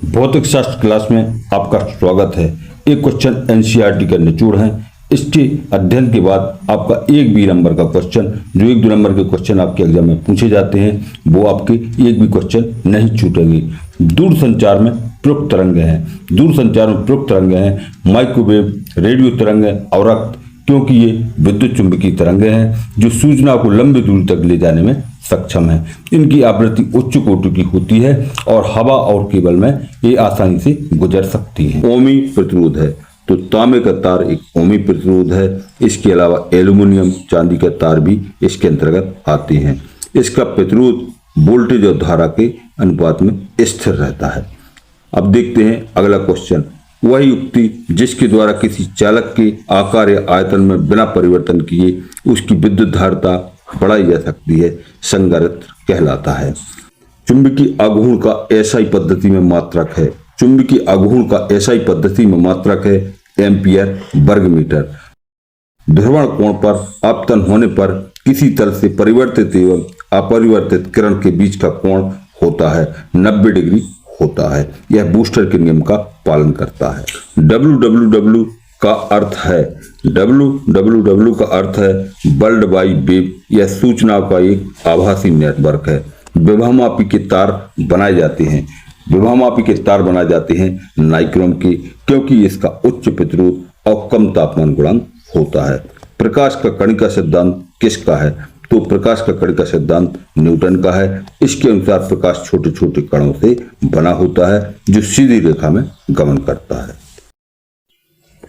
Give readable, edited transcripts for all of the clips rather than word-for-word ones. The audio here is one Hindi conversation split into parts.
भौतिक शास्त्र क्लास में आपका स्वागत है। एक क्वेश्चन एनसीईआरटी का निचोड़ है। इसके अध्ययन के बाद आपका एक बी नंबर का क्वेश्चन, जो एक दो नंबर के क्वेश्चन आपके एग्जाम में पूछे जाते हैं, वो आपके एक भी क्वेश्चन नहीं छूटेंगे। दूर संचार में प्रयुक्त तरंगे हैं। दूर संचार में प्रयुक्त तरंगे हैं माइक्रोवेव, रेडियो तरंगे, अवरक्त, क्योंकि ये विद्युत चुंबकीय तरंगे हैं जो सूचना को लंबी दूरी तक ले जाने में सक्षम है। इनकी आवृत्ति उच्च कोटि की होती है और हवा और केबल में ये आसानी से गुजर सकती है। ओमी प्रतिरोध है, तो तांबे का तार एक ओमी प्रतिरोध है। इसके अलावा एल्यूमिनियम, चांदी का तार भी इसके अंतर्गत आते हैं। इसका प्रतिरोध वोल्टेज और धारा के अनुपात में स्थिर रहता है। अब देखते हैं अगला क्वेश्चन। वह युक्ति जिसके द्वारा किसी चालक के आकार या आयतन में बिना परिवर्तन किए उसकी विद्युत धारिता बढ़ाई जा सकती है, संधारित्र कहलाता है। चुंबकीय आघूर्ण का एसआई पद्धति में मात्रक है। चुंबकीय आघूर्ण का एसआई पद्धति में मात्रक है एम्पियर वर्ग मीटर। ध्रुवण कोण पर आपतन होने पर किसी तल से परिवर्तित एवं अपरिवर्तित किरण के बीच का कोण होता है 90 डिग्री होता है। यह बूस्टर के नियम का पालन करता है। www का अर्थ है www का अर्थ है वर्ल्ड वाइड वेब। यह सूचनाओं का एक आभासी नेटवर्क है। विभवमापी के तार बनाए जाते हैं। विभवमापी के तार बनाए जाते हैं नाइक्रोम के, क्योंकि इसका उच्च प्रतिरोध और कम तापमान गुणांक होता है। प्रकाश का कणिका सिद्धांत किसका है? तो प्रकाश का कणिका सिद्धांत न्यूटन का है। इसके अनुसार प्रकाश छोटे छोटे कणों से बना होता है जो सीधी रेखा में गमन करता है।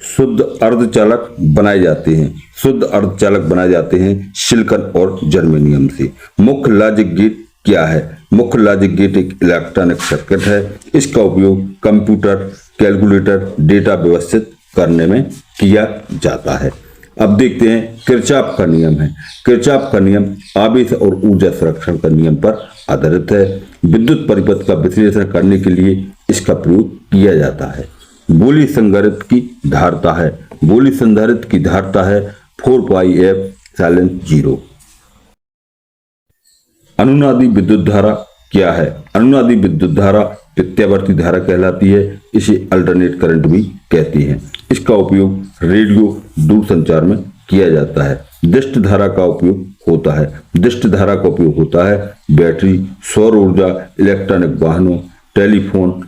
शुद्ध अर्धचालक बनाए जाते हैं। शुद्ध अर्धचालक बनाए जाते हैं सिलिकॉन और जर्मेनियम से। मुख्य लॉजिक गेट क्या है? मुख्य लॉजिक गेट एक इलेक्ट्रॉनिक सर्किट है। इसका उपयोग कंप्यूटर, कैलकुलेटर, डेटा व्यवस्थित करने में किया जाता है। अब देखते हैं किरचॉफ का नियम है। किरचॉफ का नियम आवेश और ऊर्जा संरक्षण का नियम पर आधारित है। विद्युत परिपथ का विश्लेषण करने के लिए इसका प्रयोग किया जाता है। गोली संधारित्र की धारिता है। गोली संधारित्र की धारिता है 4πF∠0। अनुनादी विद्युत धारा क्या है? अनुनादी विद्युत धारा प्रत्यावर्ती धारा कहलाती है। इसे अल्टरनेट करंट भी कहते हैं। इसका उपयोग रेडियो दूरसंचार में किया जाता है। दिष्ट धारा का उपयोग होता है। दिष्ट धारा का उपयोग होता है बैटरी, सौर ऊर्जा, इलेक्ट्रॉनिक वाहनों, टेलीफोन।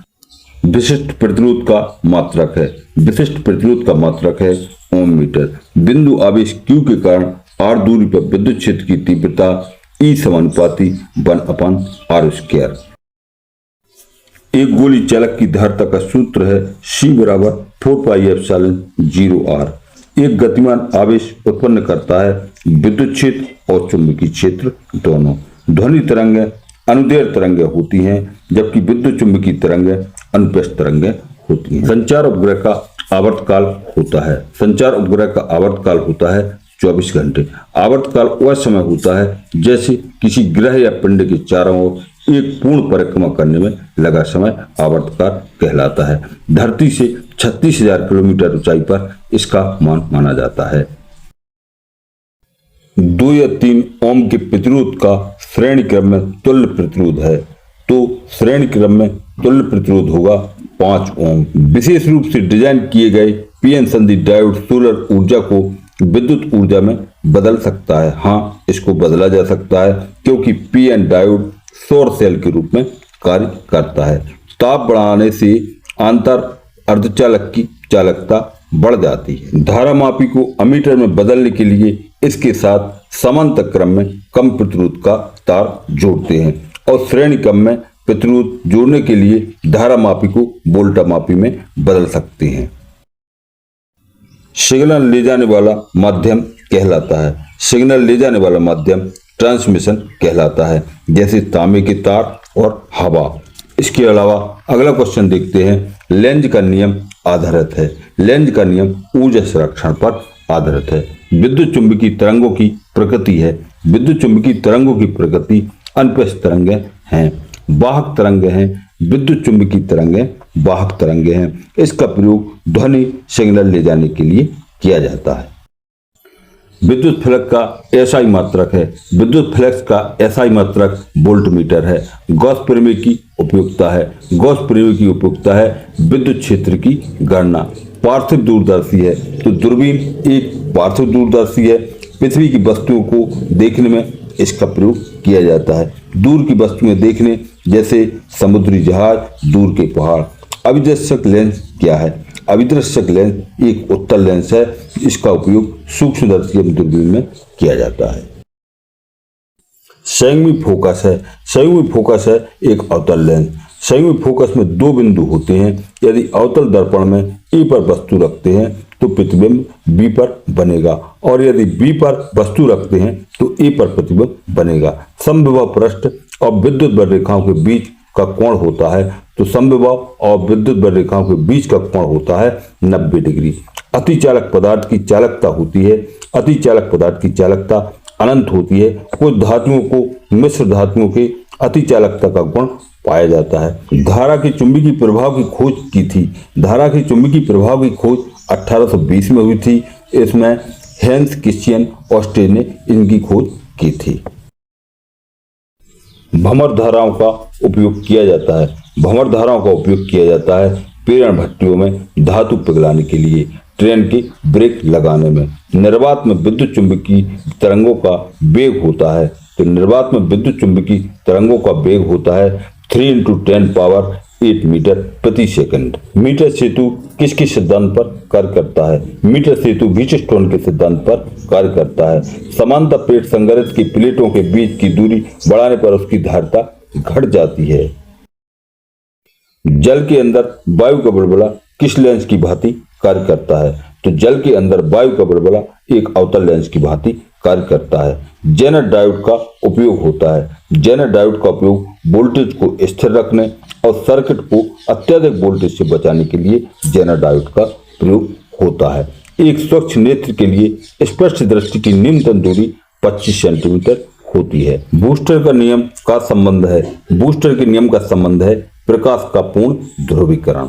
विशिष्ट प्रतिरोध का मात्रक है। विशिष्ट प्रतिरोध का मात्रक है ओम मीटर। बिंदु आवेश Q के कारण r दूरी पर विद्युत क्षेत्र की तीव्रता E समानुपाती 1/r²। एक गोली चालक की धारिता का सूत्र है C = 4πF∠0r। एक गतिमान आवेश उत्पन्न करता है विद्युत क्षेत्र और चुंबकीय क्षेत्र दोनों। ध्वनि तरंगें अनुदैर्घ्य तरंगें होती हैं, जबकि विद्युत चुंबकीय तरंगें अनुप्रस्थ तरंगें होती हैं। संचार उपग्रह का आवर्तकाल होता है। संचार उपग्रह का आवर्तकाल होता है 24 घंटे। आवर्तकाल वह समय होता है जैसे किसी ग्रह या पिंड के चारों ओर एक पूर्ण परिक्रमा करने में लगा समय आवर्तकाल कहलाता है। धरती से 36,000 किलोमीटर ऊंचाई पर इसका मान माना जाता है। 2 या 3 ओम के प्रतिरोध का श्रेणी क्रम में तुल्य प्रतिरोध है, तो श्रेणी क्रम में तुल्य प्रतिरोध होगा 5 ओम। विशेष रूप से डिजाइन किए गए पीएन संधि डायोड सोलर ऊर्जा को विद्युत ऊर्जा में बदल सकता है। हाँ, इसको बदला जा सकता है क्योंकि पीएन डायोड सौर सेल के रूप में कार्य करता है। ताप बढ़ाने से आंतर अर्धचालक की चालकता बढ़ जाती है। धारा मापी को अमीटर में बदलने के लिए इसके साथ समांतर क्रम में कम प्रतिरोध का तार जोड़ते हैं और श्रेणी क्रम में प्रतिरोध जोड़ने के लिए धारा मापी को वोल्टा मापी में बदल सकते हैं। सिग्नल ले जाने वाला माध्यम कहलाता है। सिग्नल ले जाने वाला माध्यम ट्रांसमिशन कहलाता है, जैसे तांबे के तार और हवा। इसके अलावा अगला क्वेश्चन देखते हैं। लेंज का नियम आधारित है। लेंज का नियम ऊर्जा संरक्षण पर आधारित है। विद्युत चुंबकीय तरंगों की प्रकृति है। विद्युत चुंबकीय तरंगों की प्रकृति अनुप्रस्थ तरंगें हैं, वाहक तरंगें हैं। विद्युत चुंबकीय तरंगें वाहक तरंगें हैं। इसका प्रयोग ध्वनि सिग्नल ले जाने के लिए किया जाता है। विद्युत फलक का एसआई मात्रक है। विद्युत फ्लक्स का एसआई मात्रक वोल्टमीटर है। गॉस प्रमेय की उपयुक्तता है। गॉस प्रमेय की उपयुक्तता है विद्युत क्षेत्र की गणना। पार्थिव दूरदर्शी है, तो दूरबीन एक पार्थिव दूरदर्शी है। पृथ्वी की वस्तुओं को देखने में इसका प्रयोग किया जाता है। दूर की वस्तुएं देखने, जैसे समुद्री जहाज, दूर के पहाड़। अभिदर्शक लेंस क्या है? अभिदर्शक लेंस एक उत्तल लेंस है। इसका उपयोग सूक्ष्मदर्शी दूरबीन में किया जाता है। संयुग्मी फोकस है। संयुग्मी फोकस है एक अवतल लेंस। संयुग्मी फोकस में दो बिंदु होते हैं। यदि अवतल दर्पण में ए पर वस्तु रखते हैं तो प्रतिबिंब बी पर बनेगा, और यदि बी पर वस्तु रखते हैं तो ए पर प्रतिबिंब बनेगा। समविभव पृष्ठ और विद्युत बलरेखाओं के बीच का कोण होता है, तो समविभव और विद्युत बलरेखाओं के बीच का कोण होता है 90 डिग्री। अतिचालक पदार्थ की चालकता होती है। अतिचालक पदार्थ की चालकता अनंत होती है। कुछ धातुओं को मिश्र धातुओं के अतिचालकता का गुण पाया जाता है। धारा के चुंबकीय प्रभाव की खोज की थी। धारा के चुंबकीय प्रभाव की खोज 1820 में हुई थी। इसमें हेंस क्रिश्चियन ऑस्टे ने इनकी खोज की थी। भंवर धाराओं का उपयोग किया जाता है। भंवर धाराओं का उपयोग किया जाता है प्रेरण भट्टियों में धातु पिघलाने के लिए, ट्रेन के ब्रेक लगाने में। निर्वात में विद्युत चुंबकीय तरंगों का वेग होता है, तो निर्वात में विद्युत चुंबकीय तरंगों का वेग होता है 3 × 10⁸ मीटर प्रति सेकंड। मीटर सेतु किसके सिद्धांत पर कार्य करता है? मीटर सेतु व्हीटस्टोन के सिद्धांत पर कार्य करता है। समांतर प्लेट संधारित्र की प्लेटों के बीच की दूरी बढ़ाने पर उसकी धारिता घट जाती है। जल के अंदर वायु का बुलबुला किस लेंस की भांति कार्य करता है? तो जल के अंदर वायु का बुलबुला एक अवतल लेंस की भांति कार्य करता है। जेनर डायोड का उपयोग होता है। जेनर डायोड का उपयोग वोल्टेज को स्थिर रखने और सर्किट को अत्यधिक वोल्टेज से बचाने के लिए जेनर डायोड का प्रयोग होता है। एक स्वच्छ नेत्र के लिए स्पष्ट दृष्टि की न्यूनतम दूरी 25 सेंटीमीटर होती है। बूस्टर का नियम का संबंध है। बूस्टर के नियम का संबंध है प्रकाश का पूर्ण ध्रुवीकरण।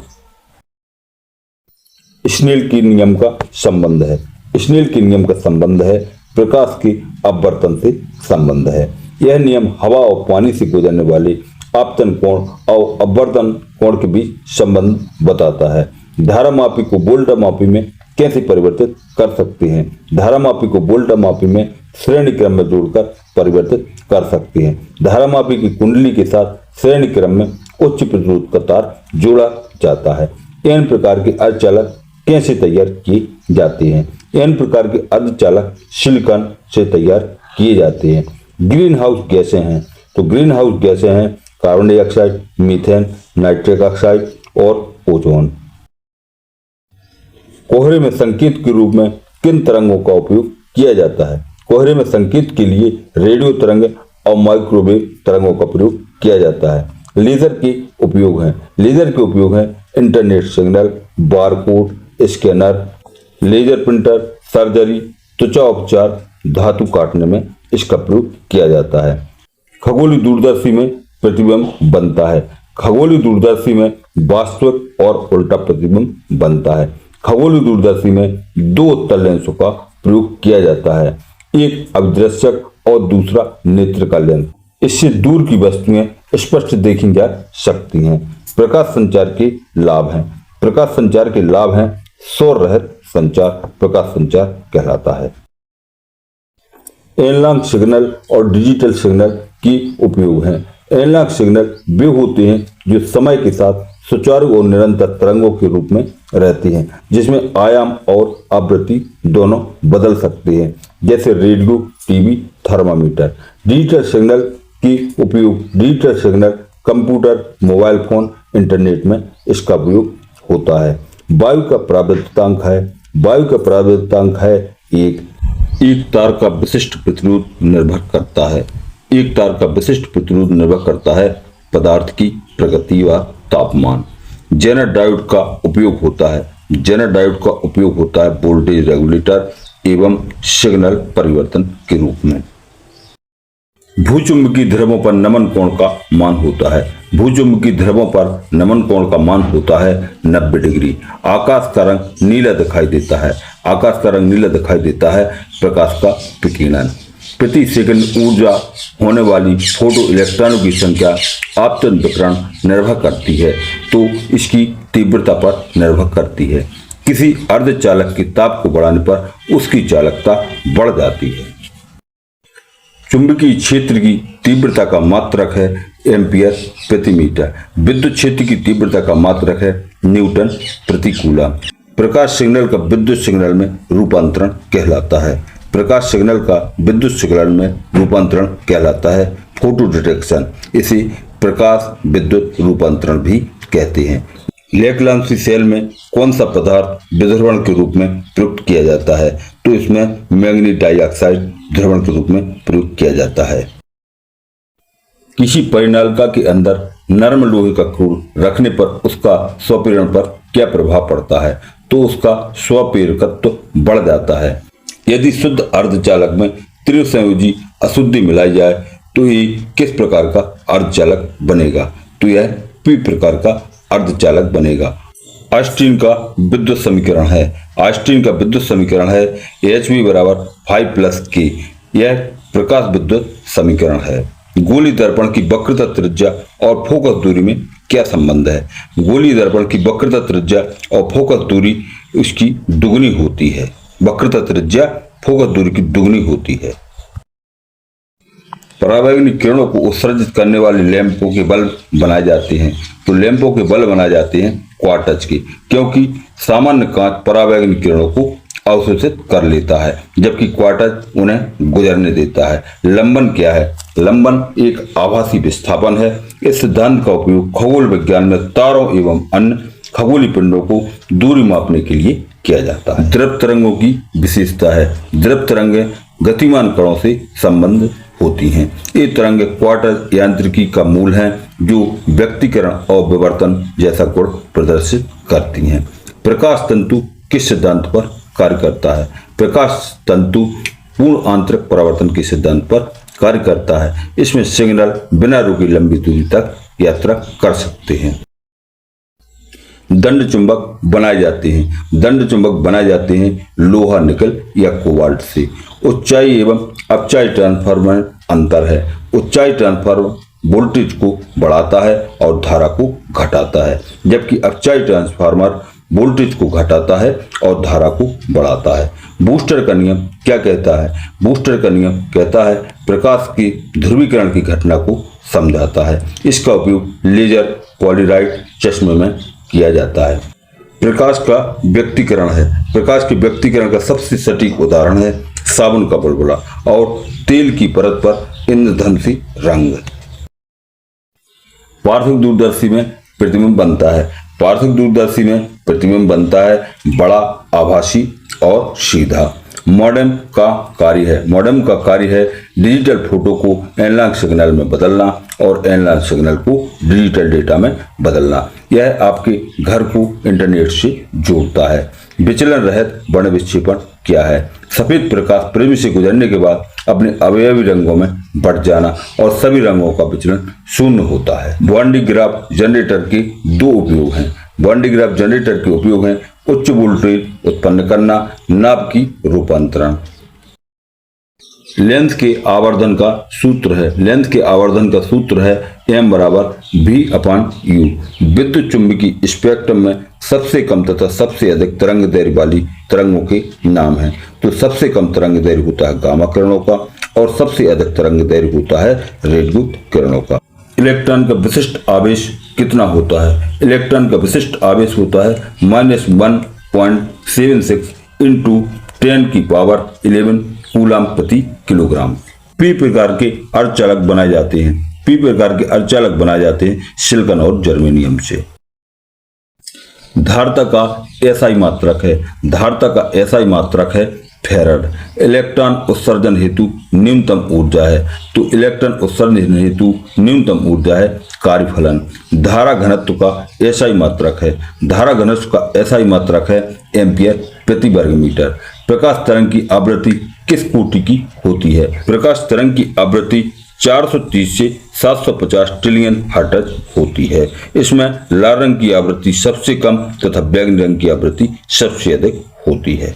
स्नेल के नियम का संबंध है। स्नेल के नियम का संबंध है प्रकाश के अपवर्तन से संबंध है। यह नियम हवा और पानी से गुजरने वाले आपतन कोण और अपवर्तन कोण के बीच संबंध बताता है। धारामापी को वोल्टामापी में कैसे परिवर्तित कर सकते हैं? धारामापी को वोल्टामापी में श्रेणी क्रम में जोड़कर परिवर्तित कर सकते हैं। धारामापी की कुंडली के साथ श्रेणी क्रम में उच्च प्रतिरोध का तार जोड़ा जाता है। एन प्रकार के अर्धचालक कैसे तैयार किए जाते हैं? एन प्रकार के अर्धचालक सिलिकॉन से तैयार किए जाते हैं। ग्रीन हाउस गैसें हैं, तो ग्रीन हाउस गैसें हैं carbon dioxide, methane, nitric oxide और ओजोन। कोहरे में संकेत के रूप में किन तरंगों का उपयोग किया जाता है? कोहरे में संकेत के लिए रेडियो तरंग और माइक्रोवेव तरंगों का प्रयोग किया जाता है। लेजर के उपयोग हैं। लेजर के उपयोग हैं internet signal, barcode scanner, laser printer, surgery, त्वचा उपचार, धातु काटने में इसका प्रयोग किया जाता है। खगोलीय दूरदर्शी में प्रतिबिंब बनता है। खगोलीय दूरदर्शी में वास्तविक और उल्टा प्रतिबिंब बनता है। खगोलीय दूरदर्शी में दो उत्तल लेंसों का प्रयोग किया जाता है, एक अभिदर्शक और दूसरा नेत्र का लेंस। इससे दूर की वस्तुएं स्पष्ट देखी जा सकती हैं। प्रकाश संचार के लाभ हैं। प्रकाश संचार के लाभ हैं शोर रहित संचार प्रकाश संचार कहलाता है। एनालॉग सिग्नल और डिजिटल सिग्नल की उपयोग हैं। एनालॉग सिग्नल वे होते हैं जो समय के साथ सुचारू और निरंतर तरंगों के रूप में रहते हैं, जिसमें आयाम और आवृत्ति दोनों बदल सकते हैं, जैसे radio, TV, thermometer. Digital signal की उपयोग digital signal computer, mobile phone, internet में इसका उपयोग होता है। वायु का परावर्तितांक है। वायु का परावर्तितांक है एक तार का विशिष्ट प्रतिरोध निर्भर करता है। एक तार का विशिष्ट प्रतिरोध निर्भर करता है पदार्थ की प्रकृति व तापमान। जेनर डायोड का उपयोग होता है। जेनर डायोड का उपयोग होता है वोल्टेज रेगुलेटर एवं सिग्नल परिवर्तन के रूप में। भूचुंबकीय ध्रुवों पर नमन कोण का मान होता है। भूचुंबकीय ध्रुवों पर नमन कोण का मान होता है 90 डिग्री। आकाश का रंग नीला दिखाई देता है। आकाश का रंग नीला दिखाई देता है प्रकाश का विकिरण। प्रति सेकंड ऊर्जा होने वाली फोटो इलेक्ट्रॉनों की संख्या आपतन विकिरण निर्भर करती है, तो इसकी तीव्रता पर निर्भर करती है। किसी अर्धचालक के ताप को बढ़ाने पर उसकी चालकता बढ़ जाती है। चुंबकीय क्षेत्र की तीव्रता का मात्रक है एम्पियर प्रति मीटर। विद्युत क्षेत्र की तीव्रता का मात्रक है न्यूटन प्रति कूलम। प्रकाश सिग्नल का विद्युत सिग्नल में रूपांतरण कहलाता है। प्रकाश सिग्नल का विद्युत सिग्नल में रूपांतरण कहलाता है फोटो डिटेक्शन। इसे प्रकाश विद्युत रूपांतरण भी कहते हैं। लेक्लांसी सेल में कौन सा पदार्थ विध्रुवण के रूप में प्रयुक्त किया जाता है? तो इसमें मैंगनीज डाइऑक्साइड ध्रुवण के रूप में प्रयुक्त किया जाता है। किसी परिनालिका के अंदर नरम लोहे का क्रूर रखने पर उसका स्वपीड़न पर क्या प्रभाव पड़ता है? तो उसका स्वप्रेरकत्व बढ़ जाता है। यदि शुद्ध अर्धचालक में त्रिसंयोजी अशुद्धि मिलाई जाए तो ये किस प्रकार का अर्धचालक बनेगा? तो यह पी प्रकार का अर्धचालक बनेगा। आइंस्टीन का विद्युत समीकरण है। आइंस्टीन का विद्युत समीकरण है Hv बराबर 5+k। यह प्रकाश विद्युत समीकरण है। गोली दर्पण की वक्रता त्रिज्या और फोकस दूरी में क्या संबंध है? गोली दर्पण की वक्रता त्रिज्या और फोकस दूरी उसकी दुगनी होती है। वक्रता त्रिज्या फोकस दूरी की दुगनी होती है। परावैंगनिक किरणों को उत्सर्जित करने वाले लैंपों के बल्ब बनाए जाते हैं। तो लैंपों के बल्ब बनाए जाते हैं क्वार्ट्ज के, क्योंकि सामान्य कांच परावैंगनिक किरणों को अवशोषित कर लेता है, जबकि क्वार्ट्ज उन्हें गुजरने देता है। लंबन क्या है? लंबन एक आभासी विस्थापन है। इस सिद्धांत का उपयोग खगोल विज्ञान में तारों एवं अन्य खगोलीय पिंडों को दूरी मापने के लिए किया जाता है। द्रव तरंगों की विशेषता है। द्रव तरंगें गतिमान कणों से संबंध होती हैं। ये तरंगें क्वार्ट्ज यांत्रिकी का मूल हैं, जो व्यक्तीकरण और विवर्तन जैसा गुण प्रदर्शित करती हैं। प्रकाश तंतु किस सिद्धांत पर कार्य करता है? प्रकाश तंतु पूर्ण आंतरिक परावर्तन के सिद्धांत पर कार्य करता है। इसमें सिग्नल बिना रुके लंबी दूरी तक यात्रा कर सकते हैं। दंड चुंबक बनाए जाते हैं। दंड चुंबक बनाए जाते हैं लोहा, निकल या कोबाल्ट से। ऊंचाई एवं अपचाई ट्रांसफार्मर में अंतर है। ऊंचाई ट्रांसफार्मर वोल्टेज को बढ़ाता है और धारा को घटाता है, जबकि अपचाई ट्रांसफार्मर वोल्टेज को घटाता है और धारा को बढ़ाता है। बूस्टर का नियम क्या कहता है? बूस्टर का नियम कहता है प्रकाश के ध्रुवीकरण की घटना को समझाता है। इसका उपयोग लेजर पॉलीराइड चश्मे में किया जाता है। प्रकाश का व्यक्तीकरण है। प्रकाश के व्यक्तीकरण का सबसे सटीक उदाहरण है साबुन का बुलबुला और तेल की परत पर इंद्रधनुषी रंग। पार्थिव दूरदर्शी में प्रतिबिंब बनता है। पार्थिव दूरदर्शी में प्रतिबिंब बनता है बड़ा, आभासी और सीधा। मॉडेम का कार्य है। मॉडेम का कार्य है डिजिटल फोटो को एनालॉग सिग्नल में बदलना और एनालॉग सिग्नल को डिजिटल डेटा में बदलना। यह आपके घर को इंटरनेट से जोड़ता है। विचलन रहित वर्ण विक्षेपण क्या है? सफेद प्रकाश प्रिज्म से गुजरने के बाद अपने अवयवी रंगों में बढ़ जाना और सभी रंगों का विचलन शून्य होता है। वॉन डी ग्राफ जनरेटर के दो उपयोग हैं। वॉन डी ग्राफ जनरेटर के उपयोग हैं उच्च वोल्टेज उत्पन्न करना, नाभ की रूपांतरण। लेंस के आवर्धन का सूत्र है। लेंस के आवर्धन का सूत्र है m बराबर v/u। विद्युत चुंबकीय स्पेक्ट्रम में सबसे कम तथा सबसे अधिक तरंग दैर्घ्य वाली तरंगों के नाम हैं। तो सबसे कम तरंग दैर्घ्य होता है गामा किरणों का और सबसे अधिक तरंग दैर्घ्य होता है रेडियो किरणों का। इलेक्ट्रॉन का विशिष्ट आवेश कितना होता है? इलेक्ट्रॉन का विशिष्ट आवेश होता है -1.76 × 10⁻11 कूलम प्रति किलोग्राम। पी प्रकार के अर्धचालक बनाए जाते हैं। पी प्रकार के अर्धचालक बनाए जाते हैं सिलिकॉन और जर्मेनियम से। धारिता का एसआई मात्रक है। धारिता का एसआई मात्रक है फैराड। इलेक्ट्रॉन उत्सर्जन हेतु न्यूनतम ऊर्जा है। तो इलेक्ट्रॉन उत्सर्जन हेतु न्यूनतम ऊर्जा है कार्यफलन। धारा घनत्व का एसआई मात्रक है। धारा घनत्व का एसआई मात्रक है एम्पियर प्रति वर्ग मीटर। प्रकाश तरंग की आवृत्ति किस कोटि की होती है? प्रकाश तरंग की आवृत्ति 430 से 750 ट्रिलियन हर्ट्ज होती है। इसमें लाल रंग की आवृत्ति सबसे कम तथा बैंगनी रंग की आवृत्ति सबसे अधिक होती है।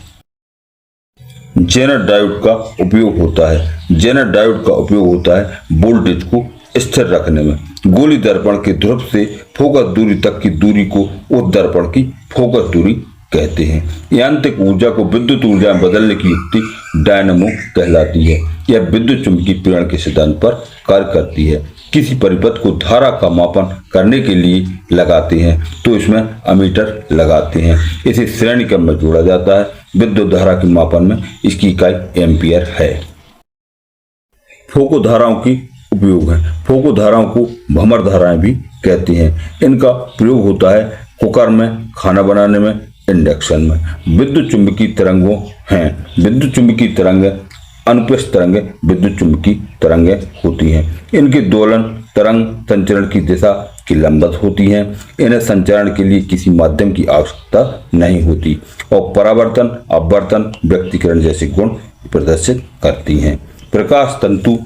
जेनर डायोड का उपयोग होता है। जेनर डायोड का उपयोग होता है वोल्टेज को स्थिर रखने में। गोली दर्पण के ध्रुव से फोकस दूरी तक की दूरी को उस दर्पण की फोकस दूरी कहते हैं। यांत्रिक ऊर्जा को विद्युत ऊर्जा में बदलने की युक्ति डायनेमो कहलाती है। यह विद्युत चुंबकीय प्रेरण के सिद्धांत पर कार्य करती है। किसी परिपथ को धारा का मापन करने के लिए लगाते हैं तो इसमें अमीटर लगाते हैं। इसे श्रेणी क्रम में जोड़ा जाता है। विद्युत धारा के मापन में इसकी इकाई एम्पियर है। फोको धाराओं की उपयोग है। फोको धाराओं को भंवर धाराएं भी कहते हैं। इनका प्रयोग होता है कुकर में, खाना बनाने में, इंडक्शन में। विद्युत चुंबकीय तरंगों हैं। विद्युत चुंबकीय तरंगें अनुप्रस्थ तरंगें विद्युत चुंबकीय तरंगें होती हैं। इनके दोलन तरंग संचरण की दिशा की लंबवत होती हैं। इन्हें संचरण के लिए किसी माध्यम की आवश्यकता नहीं होती और परावर्तन, अपवर्तन, व्यक्तीकरण जैसे गुण प्रदर्शित करती हैं। प्रकाश तंतु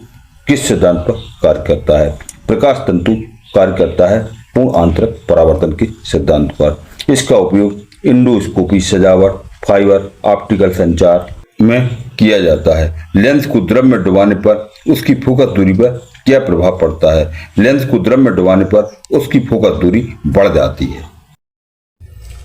किस सिद्धांत पर कार्य करता है? प्रकाश तंतु कार्य करता है पूर्ण आंतरिक परावर्तन के सिद्धांत पर। इसका उपयोग इंडोस्कोपी, सजावट, फाइबर ऑप्टिकल संचार में किया जाता है। लेंस को द्रव में डुबाने पर उसकी फोकस दूरी पर क्या प्रभाव पड़ता है? लेंस को द्रव में डुबाने पर उसकी फोकस दूरी बढ़ जाती है।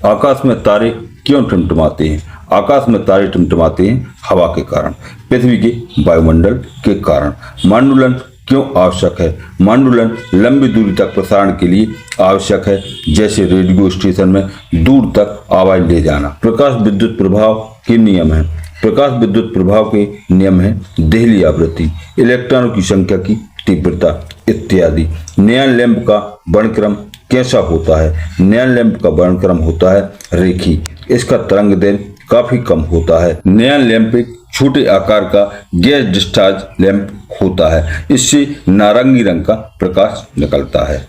आकाश में तारे क्यों टिमटिमाते हैं? आकाश में तारे टिमटिमाते हैं हवा के कारण, पृथ्वी के वायुमंडल के कारण। मांडुलन क्यों आवश्यक है? मांडुलन लंबी दूरी तक प्रसारण के लिए आवश्यक है, जैसे रेडियो स्टेशन में दूर तक आवाज ले जाना। प्रकाश विद्युत प्रभाव के नियम है। प्रकाश विद्युत प्रभाव के नियम है देहली आवृत्ति, इलेक्ट्रॉनों की संख्या की तीव्रता इत्यादि। नियॉन लैंप का वर्णक्रम कैसा होता है? नियॉन लैंप का वर्णक्रम होता है रेखी। इसका तरंग दैर्घ्य काफी कम होता है। नियॉन लैंप एक छोटे आकार का गैस डिस्चार्ज लैंप होता है। इससे नारंगी रंग का प्रकाश निकलता है।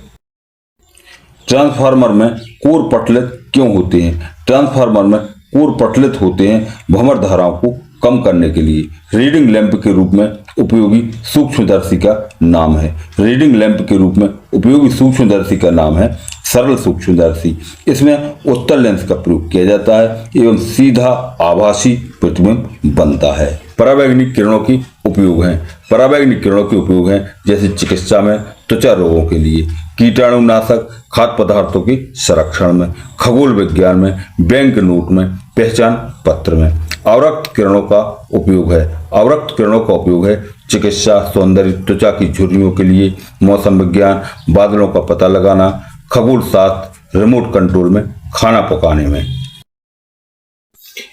ट्रांसफार्मर में कोर पटलित क्यों होते हैं? ट्रांसफार्मर में कोर पटलित होते हैं भंवर धाराओं को कम करने के लिए। रीडिंग लैंप के रूप में उपयोगी सूक्ष्मदर्शी का नाम है। रीडिंग लैंप के रूप में उपयोगी सूक्ष्मदर्शी का नाम है सरल सूक्ष्मदर्शी। इसमें उत्तल लेंस का प्रयोग किया जाता है एवं सीधा आभासी प्रतिबिंब बनता है। परावैंगनिक किरणों के उपयोग हैं। परावैंगनिक किरणों के उपयोग हैं जैसे चिकित्सा में, त्वचा रोगों के लिए, कीटाणुनाशक, खाद्य पदार्थों के संरक्षण में, खगोल विज्ञान में, बैंक नोट में, पहचान पत्र में। अवरक्त किरणों का उपयोग है। अवरक्त किरणों का उपयोग है चिकित्सा, सौंदर्य, त्वचा की झुर्रियों के लिए, मौसम विज्ञान, बादलों का पता लगाना, खगोल शास्त्र, रिमोट कंट्रोल में, खाना पकाने में।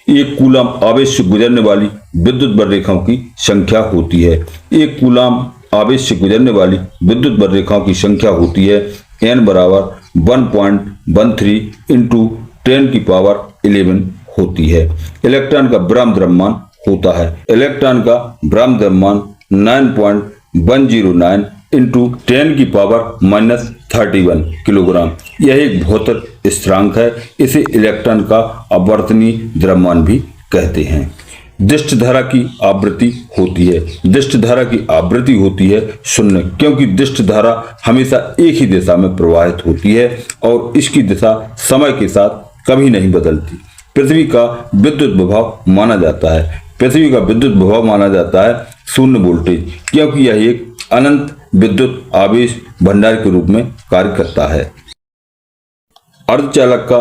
एक कूलम आवेश से गुजरने वाली विद्युत बररेखाओं की संख्या होती है। एक कूलम आवेश से गुजरने वाली विद्युत बररेखाओं की संख्या होती है n बराबर 1.13 इंटू 10 की पावर 11 होती है। इलेक्ट्रॉन का ब्रह्म द्रव्यमान होता है। इलेक्ट्रॉन का ब्रह्म द्रव्यमान 9.109 इंटू 10 की पावर -31 किलोग्राम। यह एक भौतिक स्थिरांक है। इसे इलेक्ट्रॉन का अपवर्तनीय द्रव्यमान भी कहते हैं। दिष्ट धारा की आवृत्ति होती है। दिष्ट धारा की आवृत्ति होती है 0, क्योंकि दिष्ट धारा हमेशा एक ही दिशा में प्रवाहित होती है और इसकी दिशा समय के साथ कभी नहीं बदलती। पृथ्वी का विद्युत विभव माना जाता है। पृथ्वी का विद्युत विभव माना जाता है 0 वोल्टेज, क्योंकि यह एक अनंत विद्युत आवेश भंडार के रूप में कार्य करता है। अर्धचालक का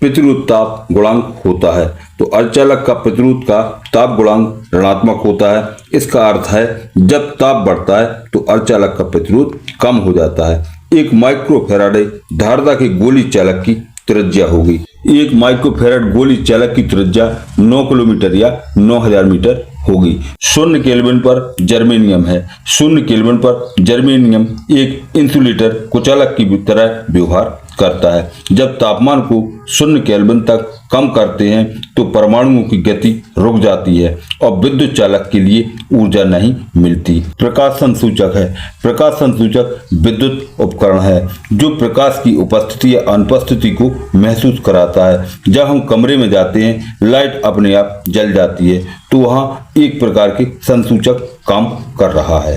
प्रतिरोध ताप गुणांक होता है। तो अर्धचालक का प्रतिरोध का ताप गुणांक ऋणात्मक होता है। इसका अर्थ है जब ताप बढ़ता है तो अर्धचालक का प्रतिरोध कम हो जाता है। एक माइक्रोफैराडे धारता के गोली चालक की त्रिज्या होगी। एक माइक्रोफैराड गोली चालक की त्रिज्या 9 किलोमीटर या 9000 मीटर होगी। 0 केल्विन पर जर्मेनियम है। 0 केल्विन पर जर्मेनियम एक इंसुलेटर कुचालक की तरह व्यवहार करता है। जब तापमान को 0 केल्विन तक कम करते हैं तो परमाणुओं की गति रुक जाती है और विद्युत चालक के लिए ऊर्जा नहीं मिलती। प्रकाश संसूचक है। प्रकाश संसूचक विद्युत उपकरण है जो प्रकाश की उपस्थिति या अनुपस्थिति को महसूस कराता है। जब हम कमरे में जाते हैं, लाइट अपने आप जल जाती है तो वहां एक प्रकार के संसूचक काम कर रहा है।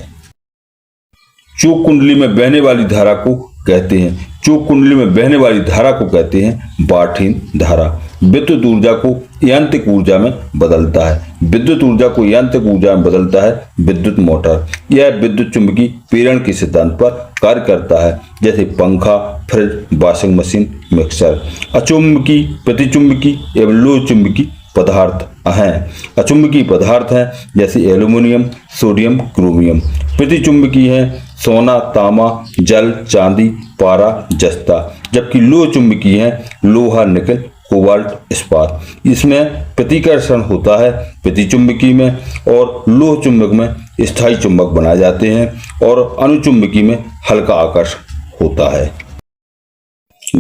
चोक कुंडली में बहने वाली धारा को कहते हैं। चुंबक कुंडली में बहने वाली धारा को कहते हैं बाठीन धारा। विद्युत ऊर्जा को यांत्रिक ऊर्जा में बदलता है। विद्युत ऊर्जा को यांत्रिक ऊर्जा में बदलता है विद्युत मोटर। यह विद्युत चुंबकीय प्रेरण के सिद्धांत पर कार्य करता है, जैसे पंखा, फ्रिज, वॉशिंग मशीन, मिक्सर। अचुंबकीय, प्रतिचुंबकीय एवं लोह चुंबकीय पदार्थ हैं। अचुंबकीय पदार्थ हैं जैसे एल्यूमिनियम, सोडियम, क्रोमियम। प्रतिचुंबकीय हैं सोना, तांबा, जल, चांदी, पारा, जस्ता। जबकि लोह चुंबकीय हैं लोहा, निकल, कोबाल्ट, इस्पात। इसमें प्रतिकर्षण होता है प्रतिचुंबकीय में, और लोह चुंबक में स्थायी चुंबक बनाए जाते हैं और अनुचुंबकीय में हल्का आकर्षण होता है।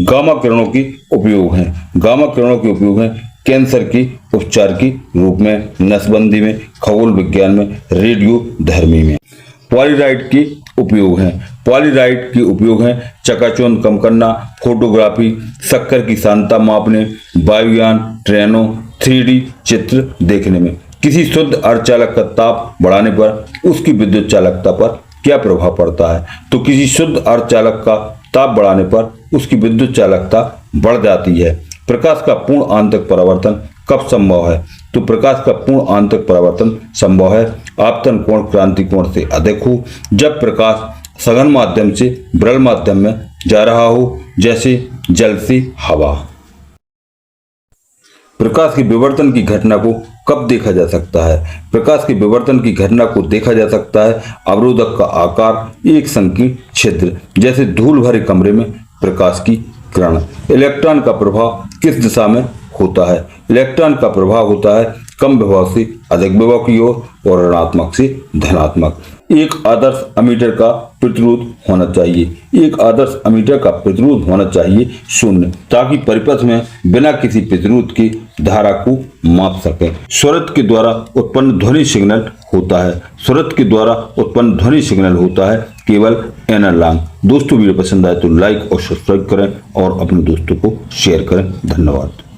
गामा किरणों के उपयोग हैं। गामा किरणों के उपयोग हैं कैंसर के उपचार के रूप में, नसबंदी में, खगोल विज्ञान में, रेडियोधर्मी में। पॉलीराइड के उपयोग हैं। पॉलीराइड के उपयोग हैं चकाचौंध कम करना, फोटोग्राफी, शक्कर की सांद्रता मापने, वायुयान, ट्रेनों, 3D चित्र देखने में। किसी शुद्ध अर्धचालक का ताप बढ़ाने पर उसकी विद्युत चालकता पर क्या प्रभाव पड़ता है? तो किसी शुद्ध अर्धचालक का ताप बढ़ाने पर उसकी विद्युत चालकता बढ़ जाती है। प्रकाश का पूर्ण आंतरिक परावर्तन कब संभव है? तो प्रकाश का पूर्ण आंतरिक परावर्तन संभव है आपतन कोण क्रांति कोण से अधिक हो, जब प्रकाश सघन माध्यम से विरल माध्यम में जा रहा हो, जैसे जल से हवा। प्रकाश के विवर्तन की घटना को कब देखा जा सकता है? प्रकाश के विवर्तन की घटना को देखा जा सकता है अवरोधक का आकार एक संकीर्ण छिद्र, जैसे धूल भरे कमरे में प्रकाश की किरण। इलेक्ट्रॉन का प्रभाव किस दिशा में होता है? इलेक्ट्रॉन का प्रभाव होता है कम विभव से अधिक विभव की ओर और ऋणात्मक से धनात्मक। एक आदर्श अमीटर का प्रतिरोध होना चाहिए। एक आदर्श अमीटर का प्रतिरोध होना चाहिए 0, ताकि परिपथ में बिना किसी प्रतिरोध की धारा को माप सके। स्वरत के द्वारा उत्पन्न ध्वनि सिग्नल होता है। स्वरत के द्वारा उत्पन्न ध्वनि सिग्नल होता है केवल एनालॉग। दोस्तों वीडियो पसंद आए तो लाइक और सब्सक्राइब करें और अपने दोस्तों को शेयर करें। धन्यवाद।